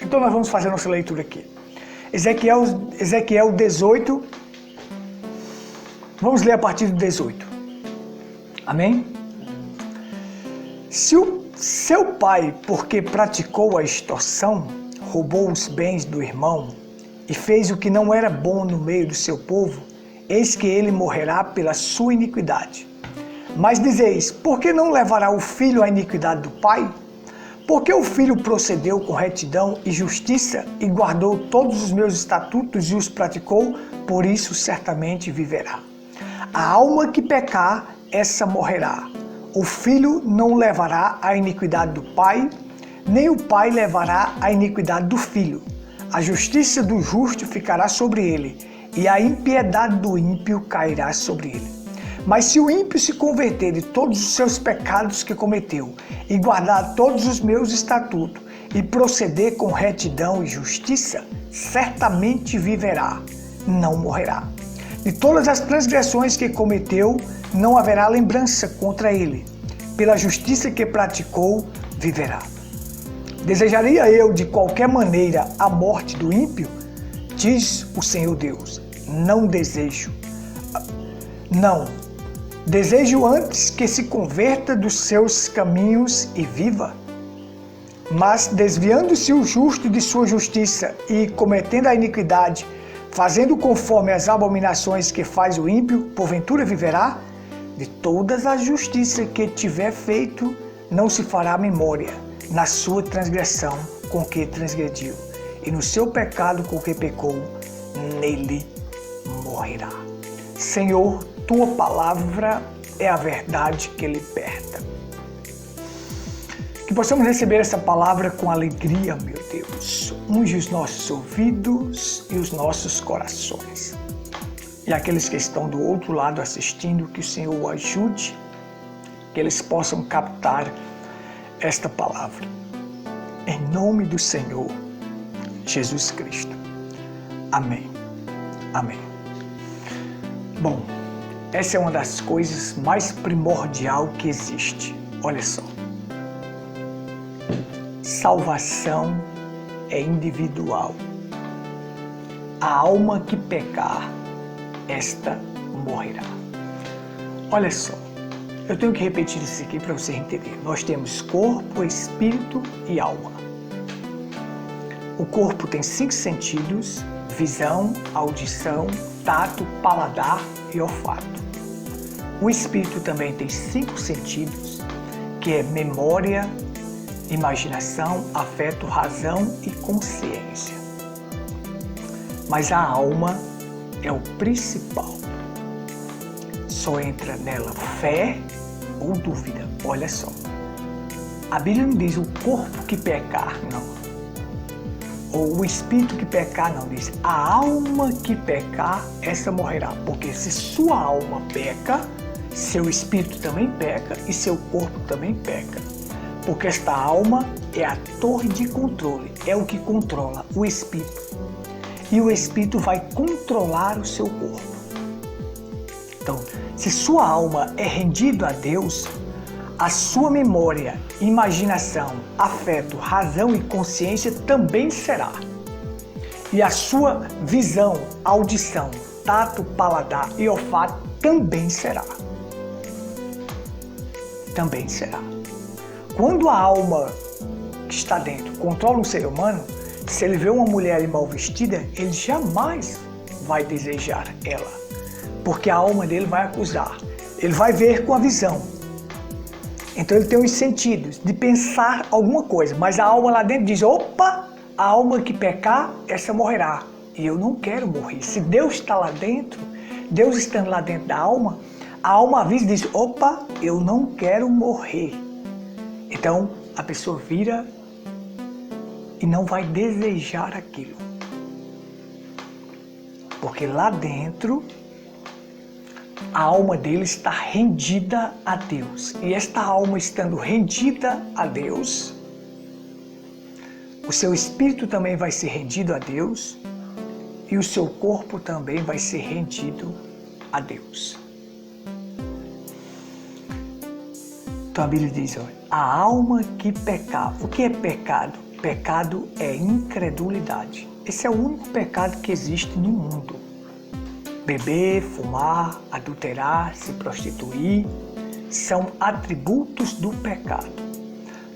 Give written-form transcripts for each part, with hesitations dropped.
Então nós vamos fazer a nossa leitura aqui. Ezequiel 18, vamos ler a partir do 18. Amém? Se o seu pai, porque praticou a extorsão, roubou os bens do irmão e fez o que não era bom no meio do seu povo, eis que ele morrerá pela sua iniquidade. Mas dizeis, por que não levará o filho à iniquidade do pai? Porque o filho procedeu com retidão e justiça e guardou todos os meus estatutos e os praticou, por isso certamente viverá. A alma que pecar, essa morrerá. O filho não levará a iniquidade do pai, nem o pai levará a iniquidade do filho. A justiça do justo ficará sobre ele, e a impiedade do ímpio cairá sobre ele. Mas se o ímpio se converter de todos os seus pecados que cometeu, e guardar todos os meus estatutos, e proceder com retidão e justiça, certamente viverá, não morrerá. De todas as transgressões que cometeu, não haverá lembrança contra ele. Pela justiça que praticou, viverá. Desejaria eu de qualquer maneira a morte do ímpio? Diz o Senhor Deus. Não desejo. Não. Desejo antes que se converta dos seus caminhos e viva. Mas desviando-se o justo de sua justiça e cometendo a iniquidade, fazendo conforme as abominações que faz o ímpio, porventura viverá? De todas as justiças que tiver feito, não se fará memória, na sua transgressão com que transgrediu, e no seu pecado com que pecou, nele morrerá. Senhor, tua palavra é a verdade que liberta. Que possamos receber essa palavra com alegria, meu Deus. Unge os nossos ouvidos e os nossos corações. E aqueles que estão do outro lado assistindo, que o Senhor o ajude, que eles possam captar esta palavra. Em nome do Senhor Jesus Cristo. Amém. Amém. Bom, essa é uma das coisas mais primordial que existe. Olha só. Salvação é individual. A alma que pecar, esta morrerá. Olha só, eu tenho que repetir isso aqui para você entender. Nós temos corpo, espírito e alma. O corpo tem 5 sentidos: visão, audição, tato, paladar e olfato. O espírito também tem 5 sentidos, que é memória, imaginação, afeto, razão e consciência. Mas a alma é o principal. Só entra nela fé ou dúvida. Olha só. A Bíblia não diz o corpo que pecar, não. Ou o espírito que pecar, não. Diz a alma que pecar, essa morrerá. Porque se sua alma peca, seu espírito também peca e seu corpo também peca. Porque esta alma é a torre de controle, é o que controla o espírito. E o espírito vai controlar o seu corpo. Então, se sua alma é rendida a Deus, a sua memória, imaginação, afeto, razão e consciência também será. E a sua visão, audição, tato, paladar e olfato também será. Também será. Quando a alma que está dentro controla um ser humano, se ele vê uma mulher mal vestida, ele jamais vai desejar ela. Porque a alma dele vai acusar. Ele vai ver com a visão. Então ele tem os sentidos de pensar alguma coisa. Mas a alma lá dentro diz, opa, a alma que pecar, essa morrerá. E eu não quero morrer. Se Deus está lá dentro, Deus estando lá dentro da alma, a alma avisa e diz, opa, eu não quero morrer. Então a pessoa vira e não vai desejar aquilo. Porque lá dentro, a alma dele está rendida a Deus. E esta alma estando rendida a Deus, o seu espírito também vai ser rendido a Deus e o seu corpo também vai ser rendido a Deus. Então a Bíblia diz, olha, a alma que pecar. O que é pecado? Pecado é incredulidade. Esse é o único pecado que existe no mundo. Beber, fumar, adulterar, se prostituir, são atributos do pecado.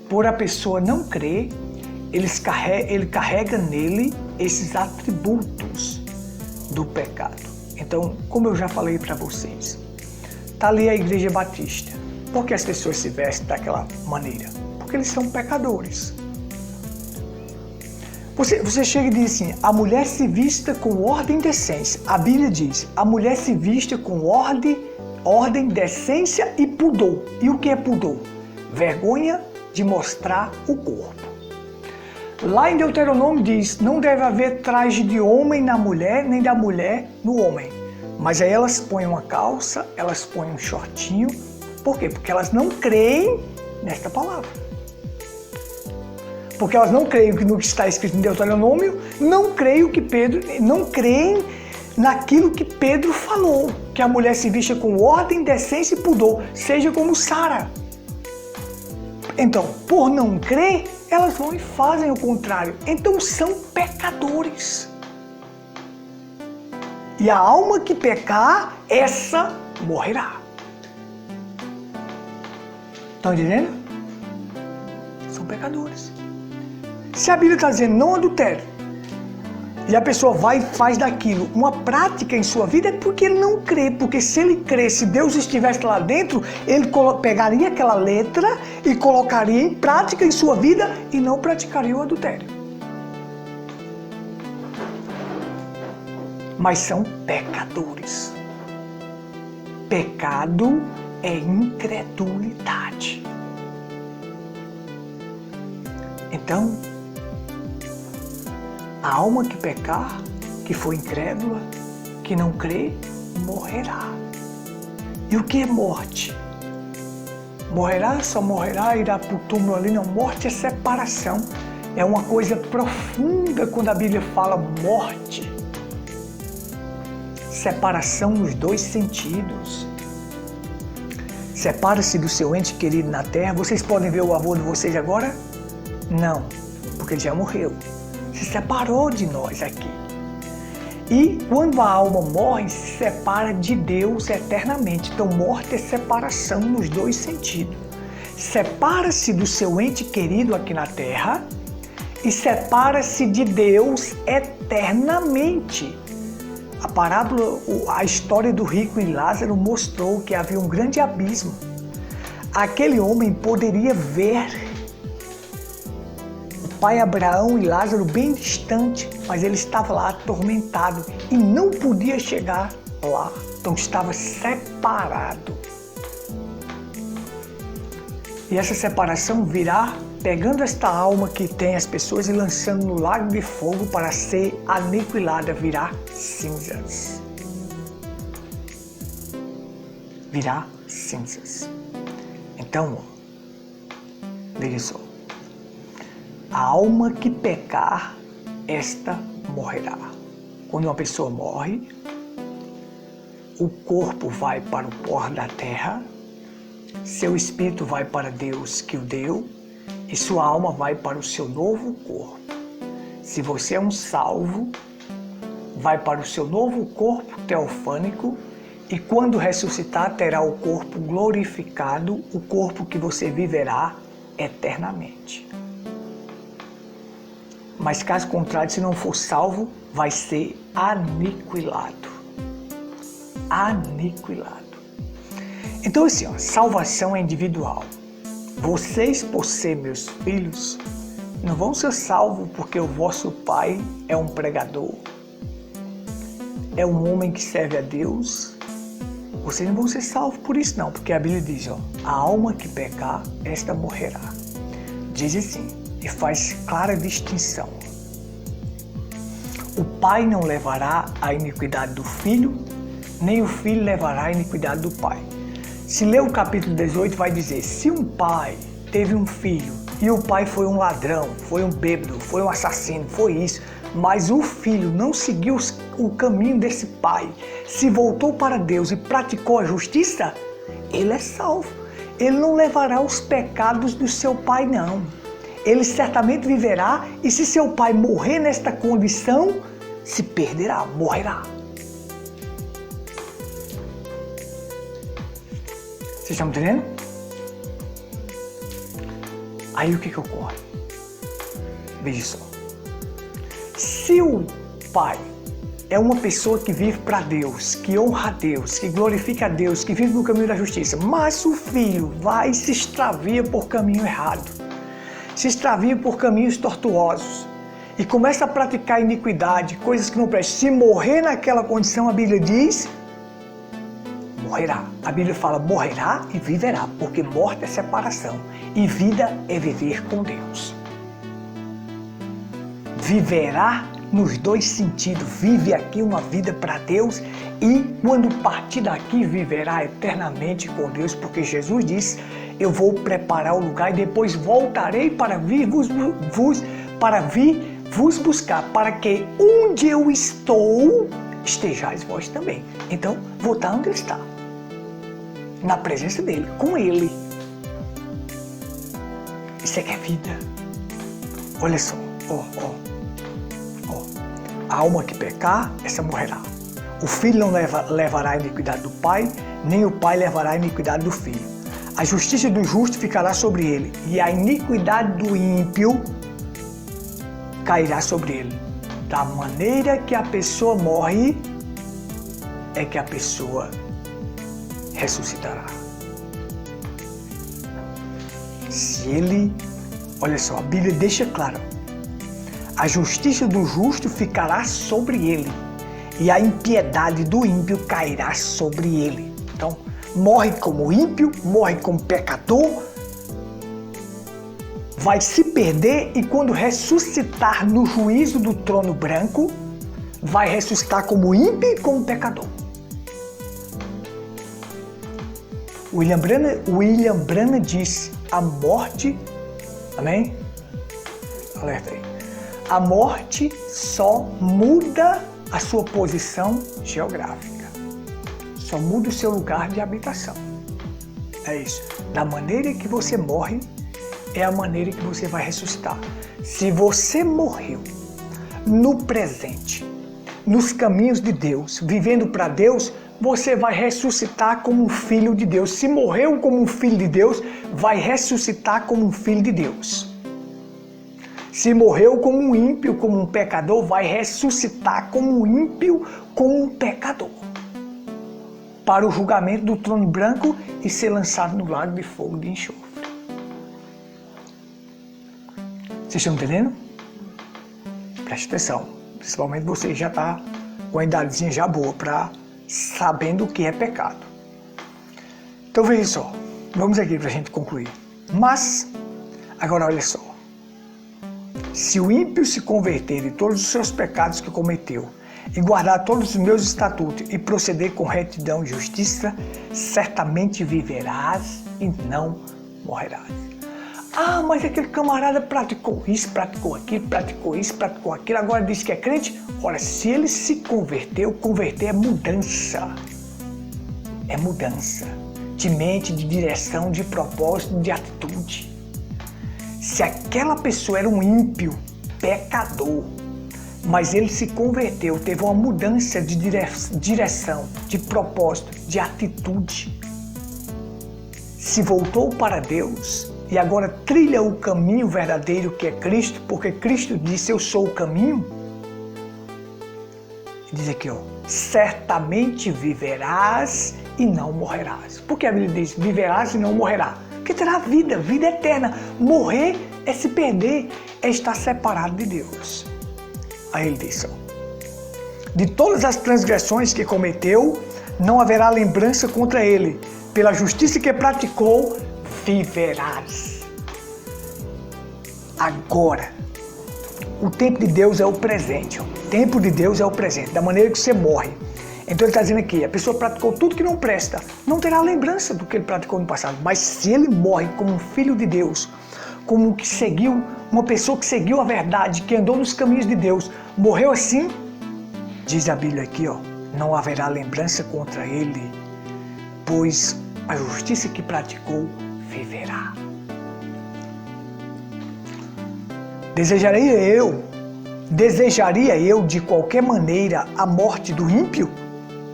Por a pessoa não crer, ele carrega nele esses atributos do pecado. Então, como eu já falei para vocês, está ali a Igreja Batista. Por que as pessoas se vestem daquela maneira? Porque eles são pecadores. Você chega e diz assim, a mulher se vista com ordem e decência. A Bíblia diz, a mulher se viste com ordem, decência e pudor. E o que é pudor? Vergonha de mostrar o corpo. Lá em Deuteronômio diz, não deve haver traje de homem na mulher, nem da mulher no homem. Mas aí elas põem uma calça, elas põem um shortinho. Por quê? Porque elas não creem nesta palavra. Porque elas não creem no que está escrito em Deuteronômio, não creem naquilo que Pedro falou, que a mulher se vista com ordem, decência e pudor, seja como Sara. Então, por não crer, elas vão e fazem o contrário. Então são pecadores. E a alma que pecar, essa morrerá. Estão entendendo? São pecadores. Se a Bíblia está dizendo não adultere, e a pessoa vai e faz daquilo uma prática em sua vida, é porque ele não crê. Porque se ele crê, se Deus estivesse lá dentro, ele pegaria aquela letra e colocaria em prática em sua vida e não praticaria o adultério. Mas são pecadores. Pecado é incredulidade. Então, a alma que pecar, que for incrédula, que não crê, morrerá. E o que é morte? Morrerá, só morrerá, irá para o túmulo ali. Não, morte é separação. É uma coisa profunda quando a Bíblia fala morte. Separação nos dois sentidos. Separa-se do seu ente querido na terra. Vocês podem ver o avô de vocês agora? Não, porque ele já morreu. Se separou de nós aqui. E quando a alma morre, se separa de Deus eternamente. Então, morte é separação nos dois sentidos. Separa-se do seu ente querido aqui na terra e separa-se de Deus eternamente. A parábola, a história do rico e Lázaro mostrou que havia um grande abismo. Aquele homem poderia ver pai Abraão e Lázaro bem distante, mas ele estava lá atormentado e não podia chegar lá, então estava separado. E essa separação virá pegando esta alma que tem as pessoas e lançando no lago de fogo para ser aniquilada, virá cinzas. Virá cinzas. Então, veja só. A alma que pecar, esta morrerá. Quando uma pessoa morre, o corpo vai para o pó da terra, seu espírito vai para Deus que o deu e sua alma vai para o seu novo corpo. Se você é um salvo, vai para o seu novo corpo teofânico e quando ressuscitar terá o corpo glorificado, o corpo que você viverá eternamente. Mas caso contrário, se não for salvo, vai ser aniquilado. Aniquilado. Então assim, salvação é individual. Vocês, por ser meus filhos, não vão ser salvos porque o vosso pai é um pregador, é um homem que serve a Deus. Vocês não vão ser salvos por isso não, porque a Bíblia diz, a alma que pecar, esta morrerá. Diz assim, e faz clara distinção. O pai não levará a iniquidade do filho, nem o filho levará a iniquidade do pai. Se ler o capítulo 18, vai dizer, se um pai teve um filho e o pai foi um ladrão, foi um bêbado, foi um assassino, foi isso, mas o filho não seguiu o caminho desse pai, se voltou para Deus e praticou a justiça, ele é salvo. Ele não levará os pecados do seu pai, não. ele certamente viverá, e se seu pai morrer nesta condição, se perderá, morrerá. Vocês estão entendendo? Aí o que ocorre? Veja só. Se o pai é uma pessoa que vive para Deus, que honra a Deus, que glorifica a Deus, que vive no caminho da justiça, mas o filho vai e se extravia por caminho errado, se extravia por caminhos tortuosos e começa a praticar iniquidade, coisas que não prestam. Se morrer naquela condição, a Bíblia diz, morrerá. A Bíblia fala morrerá e viverá, porque morte é separação e vida é viver com Deus. Viverá nos dois sentidos, vive aqui uma vida para Deus e quando partir daqui viverá eternamente com Deus, porque Jesus disse, eu vou preparar o lugar e depois voltarei para vir vos buscar, para que onde eu estou, estejais vós também. Então, vou estar onde ele está, na presença dele, com ele. Isso é que é vida. Olha só, a alma que pecar, essa morrerá. O filho não levará a iniquidade do pai, nem o pai levará a iniquidade do filho. A justiça do justo ficará sobre ele, e a iniquidade do ímpio cairá sobre ele. Da maneira que a pessoa morre, é que a pessoa ressuscitará. Se ele, olha só, a Bíblia deixa claro, a justiça do justo ficará sobre ele, e a impiedade do ímpio cairá sobre ele. Então, morre como ímpio, morre como pecador, vai se perder e quando ressuscitar no juízo do trono branco, vai ressuscitar como ímpio e como pecador. William Branham disse, a morte, amém? Alerta aí. A morte só muda a sua posição geográfica. Só muda o seu lugar de habitação. É isso. Da maneira que você morre, é a maneira que você vai ressuscitar. Se você morreu no presente, nos caminhos de Deus, vivendo para Deus, você vai ressuscitar como um filho de Deus. Se morreu como um filho de Deus, vai ressuscitar como um filho de Deus. Se morreu como um ímpio, como um pecador, vai ressuscitar como um ímpio, como um pecador, para o julgamento do trono branco e ser lançado no lago de fogo de enxofre. Vocês estão entendendo? Preste atenção, principalmente você já está com a idadezinha já boa, para sabendo o que é pecado. Então veja só, vamos aqui para a gente concluir. Mas, agora olha só. Se o ímpio se converter de todos os seus pecados que cometeu, e guardar todos os meus estatutos, e proceder com retidão e justiça, certamente viverás e não morrerás. Ah, mas aquele camarada praticou isso, praticou aquilo, praticou isso, praticou aquilo, agora diz que é crente? Ora, se ele se converteu, converter é mudança. É mudança de mente, de direção, de propósito, de atitude. Se aquela pessoa era um ímpio, pecador, mas ele se converteu, teve uma mudança de direção, de propósito, de atitude, se voltou para Deus e agora trilha o caminho verdadeiro que é Cristo, porque Cristo disse, eu sou o caminho. Diz aqui, certamente viverás e não morrerás. Porque a Bíblia diz, viverás e não morrerás. Porque terá vida, vida eterna. Morrer é se perder, é estar separado de Deus. Aí ele diz, de todas as transgressões que cometeu, não haverá lembrança contra ele. Pela justiça que praticou, viverás. Agora, o tempo de Deus é o presente. O tempo de Deus é o presente, da maneira que você morre. Então ele está dizendo aqui, a pessoa praticou tudo que não presta, não terá lembrança do que ele praticou no passado. Mas se ele morre como um filho de Deus, como que seguiu, uma pessoa que seguiu a verdade, que andou nos caminhos de Deus, morreu assim, diz a Bíblia aqui, não haverá lembrança contra ele, pois a justiça que praticou viverá. Desejaria eu de qualquer maneira a morte do ímpio?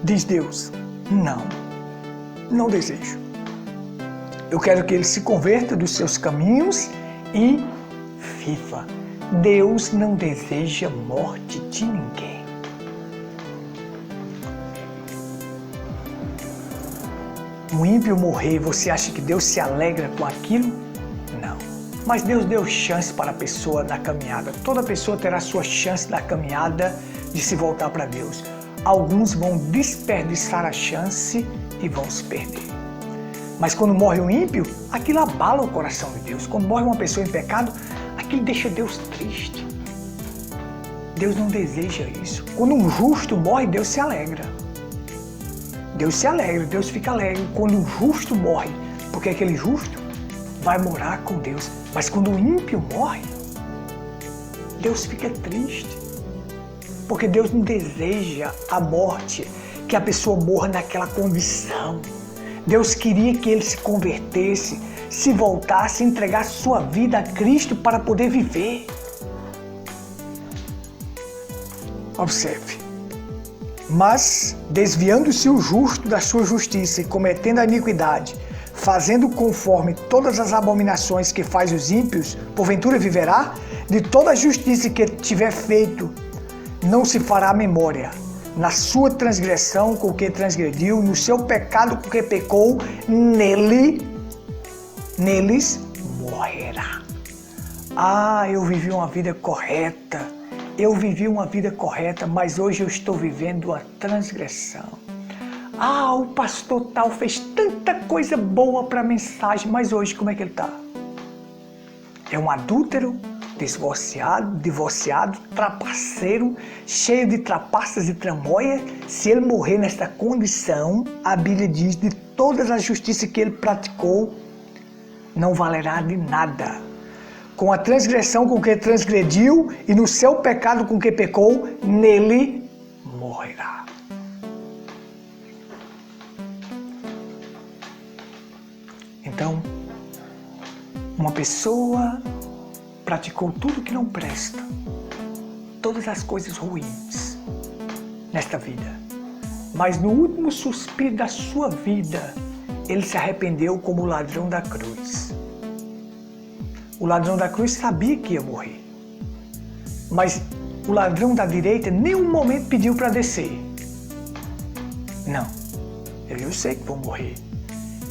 Diz Deus. Não desejo. Eu quero que ele se converta dos seus caminhos e viva. Deus não deseja morte de ninguém. O ímpio morrer, você acha que Deus se alegra com aquilo? Não. Mas Deus deu chance para a pessoa na caminhada. Toda pessoa terá sua chance na caminhada de se voltar para Deus. Alguns vão desperdiçar a chance e vão se perder. Mas quando morre um ímpio, aquilo abala o coração de Deus. Quando morre uma pessoa em pecado, aquilo deixa Deus triste. Deus não deseja isso. Quando um justo morre, Deus se alegra. Deus se alegra, Deus fica alegre quando um justo morre, porque aquele justo vai morar com Deus. Mas quando o ímpio morre, Deus fica triste, porque Deus não deseja a morte, que a pessoa morra naquela condição. Deus queria que ele se convertesse, se voltasse, entregasse sua vida a Cristo para poder viver. Observe. Mas, desviando-se o justo da sua justiça e cometendo a iniquidade, fazendo conforme todas as abominações que faz os ímpios, porventura viverá? De toda a justiça que tiver feito, não se fará memória. Na sua transgressão com que transgrediu, no seu pecado com que pecou, neles morrerá. Eu vivi uma vida correta. Mas hoje eu estou vivendo a transgressão. O pastor tal fez tanta coisa boa para a mensagem, mas hoje como é que ele está? É um adúltero, divorciado, trapaceiro, cheio de trapaças e tramóias. Se ele morrer nesta condição, a Bíblia diz, de todas as justiças que ele praticou, não valerá de nada. Com a transgressão com que transgrediu e no seu pecado com que pecou, nele morrerá. Então, uma pessoa praticou tudo que não presta, todas as coisas ruins nesta vida, mas no último suspiro da sua vida, ele se arrependeu como o ladrão da cruz. O ladrão da cruz sabia que ia morrer, mas o ladrão da direita em nenhum momento pediu para descer. Não, eu sei que vou morrer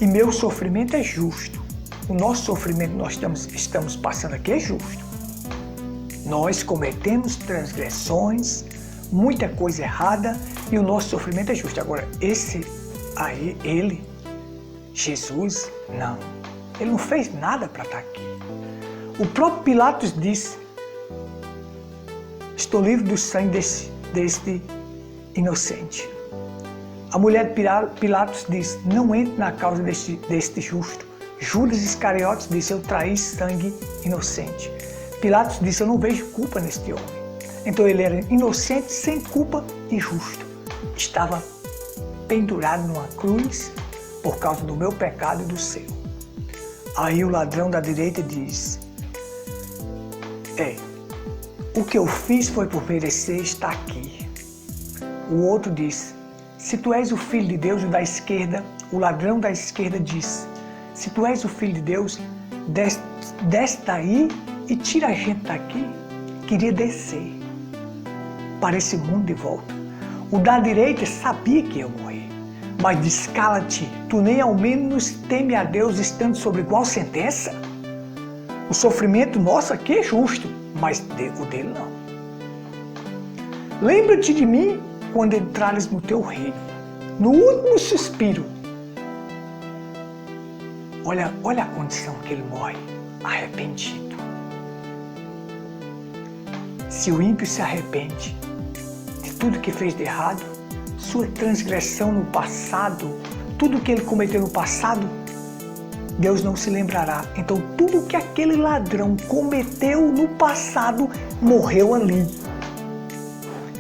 e meu sofrimento é justo. O nosso sofrimento que nós estamos passando aqui é justo. Nós cometemos transgressões, muita coisa errada e o nosso sofrimento é justo. Agora, Jesus, não. Ele não fez nada para estar aqui. O próprio Pilatos disse, estou livre do sangue deste inocente. A mulher de Pilatos disse, não entre na causa deste justo. Judas Iscariotes disse, eu traí sangue inocente. Pilatos disse, eu não vejo culpa neste homem. Então ele era inocente, sem culpa e justo. Estava pendurado numa cruz por causa do meu pecado e do seu. Aí o ladrão da direita diz, o que eu fiz foi por merecer estar aqui. O outro diz, se tu és o Filho de Deus, o da esquerda, o ladrão da esquerda diz, se tu és o Filho de Deus, desce daí e tira a gente daqui. Queria descer para esse mundo de volta. O da direita sabia que ia morrer, mas diz, cala-te, tu nem ao menos teme a Deus estando sob igual sentença? O sofrimento nosso aqui é justo, mas o dele não. Lembra-te de mim quando entrares no teu reino, no último suspiro. Olha a condição que ele morre, arrependido. Se o ímpio se arrepende de tudo que fez de errado, sua transgressão no passado, tudo que ele cometeu no passado, Deus não se lembrará. Então tudo que aquele ladrão cometeu no passado, morreu ali.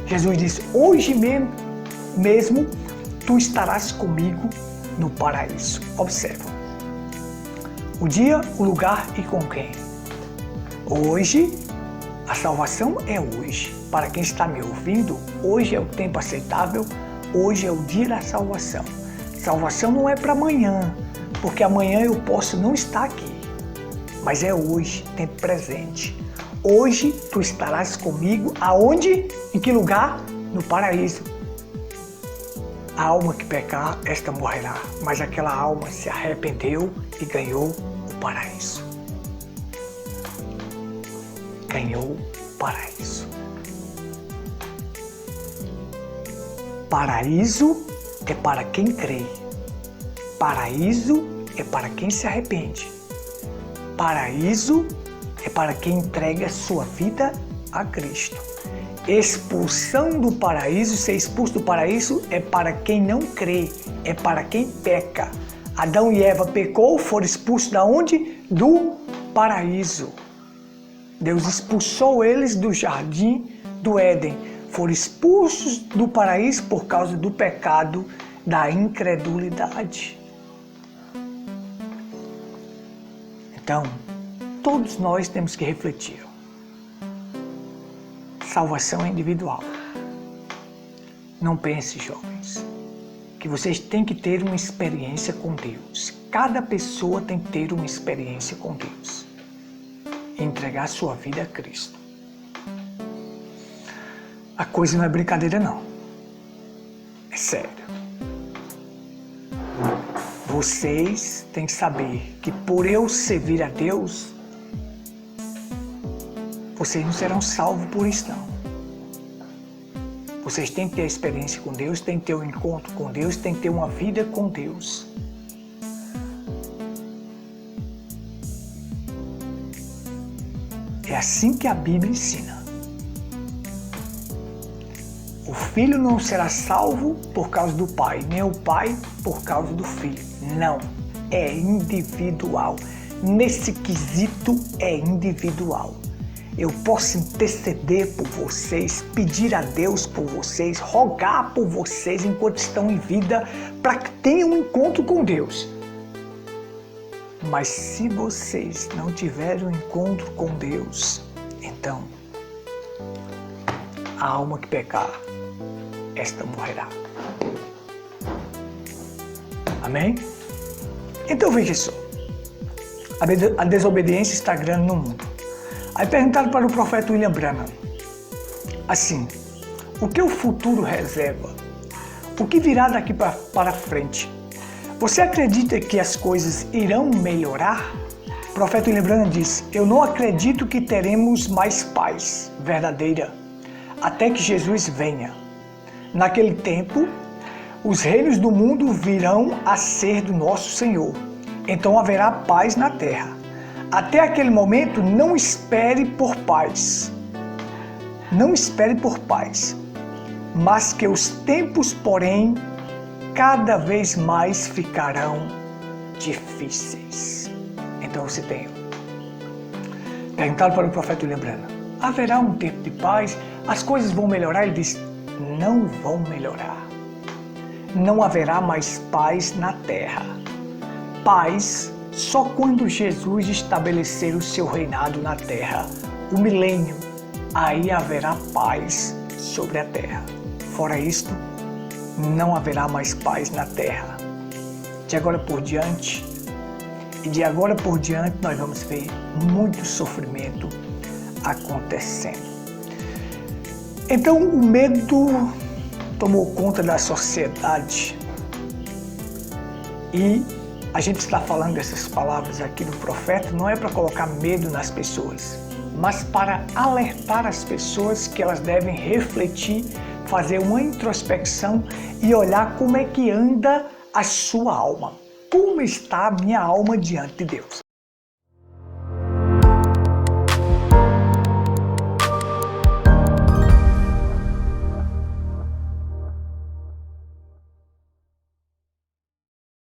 Jesus disse, hoje mesmo tu estarás comigo no paraíso. Observa. O dia, o lugar e com quem? Hoje A salvação é hoje. Para quem está me ouvindo, hoje é o tempo aceitável, hoje é o dia da salvação. Salvação não é para amanhã, porque amanhã eu posso não estar aqui. Mas é hoje, tempo presente. Hoje tu estarás comigo, aonde? Em que lugar? No paraíso. A alma que pecar, esta morrerá, mas aquela alma se arrependeu e ganhou o paraíso. Ganhou o paraíso. Paraíso é para quem crê. Paraíso é para quem se arrepende. Paraíso é para quem entrega sua vida a Cristo. Expulsão do paraíso, ser expulso do paraíso é para quem não crê, é para quem peca. Adão e Eva pecou, foram expulsos da onde? Do paraíso. Deus expulsou eles do jardim do Éden. Foram expulsos do paraíso por causa do pecado, da incredulidade. Então, todos nós temos que refletir. Salvação é individual. Não pense, jovens, que vocês têm que ter uma experiência com Deus. Cada pessoa tem que ter uma experiência com Deus. E entregar sua vida a Cristo. A coisa não é brincadeira, não. É sério. Vocês têm que saber que por eu servir a Deus, vocês não serão salvos por isso, não. Vocês têm que ter a experiência com Deus, têm que ter um encontro com Deus, têm que ter uma vida com Deus. É assim que a Bíblia ensina. O filho não será salvo por causa do pai, nem o pai por causa do filho. Não, é individual. Nesse quesito é individual. Eu posso interceder por vocês, pedir a Deus por vocês, rogar por vocês enquanto estão em vida, para que tenham um encontro com Deus. Mas se vocês não tiverem um encontro com Deus, então a alma que pecar, esta morrerá. Amém? Então veja só, a desobediência está grande no mundo. Aí perguntaram para o profeta William Branham, assim, o que o futuro reserva? O que virá daqui para frente? Você acredita que as coisas irão melhorar? O profeta William Branham disse, eu não acredito que teremos mais paz verdadeira, até que Jesus venha. Naquele tempo, os reinos do mundo virão a ser do nosso Senhor, então haverá paz na terra. Até aquele momento, não espere por paz. Não espere por paz. Mas que os tempos, porém, cada vez mais ficarão difíceis. Então você tem. Perguntaram para o profeta William Branham, haverá um tempo de paz? As coisas vão melhorar? Ele disse, não vão melhorar. Não haverá mais paz na terra. Paz só quando Jesus estabelecer o seu reinado na terra, o milênio, aí haverá paz sobre a terra. Fora isto, não haverá mais paz na terra. De agora por diante, nós vamos ver muito sofrimento acontecendo. Então o medo tomou conta da sociedade e a gente está falando dessas palavras aqui do profeta, não é para colocar medo nas pessoas, mas para alertar as pessoas que elas devem refletir, fazer uma introspecção e olhar como é que anda a sua alma. Como está a minha alma diante de Deus?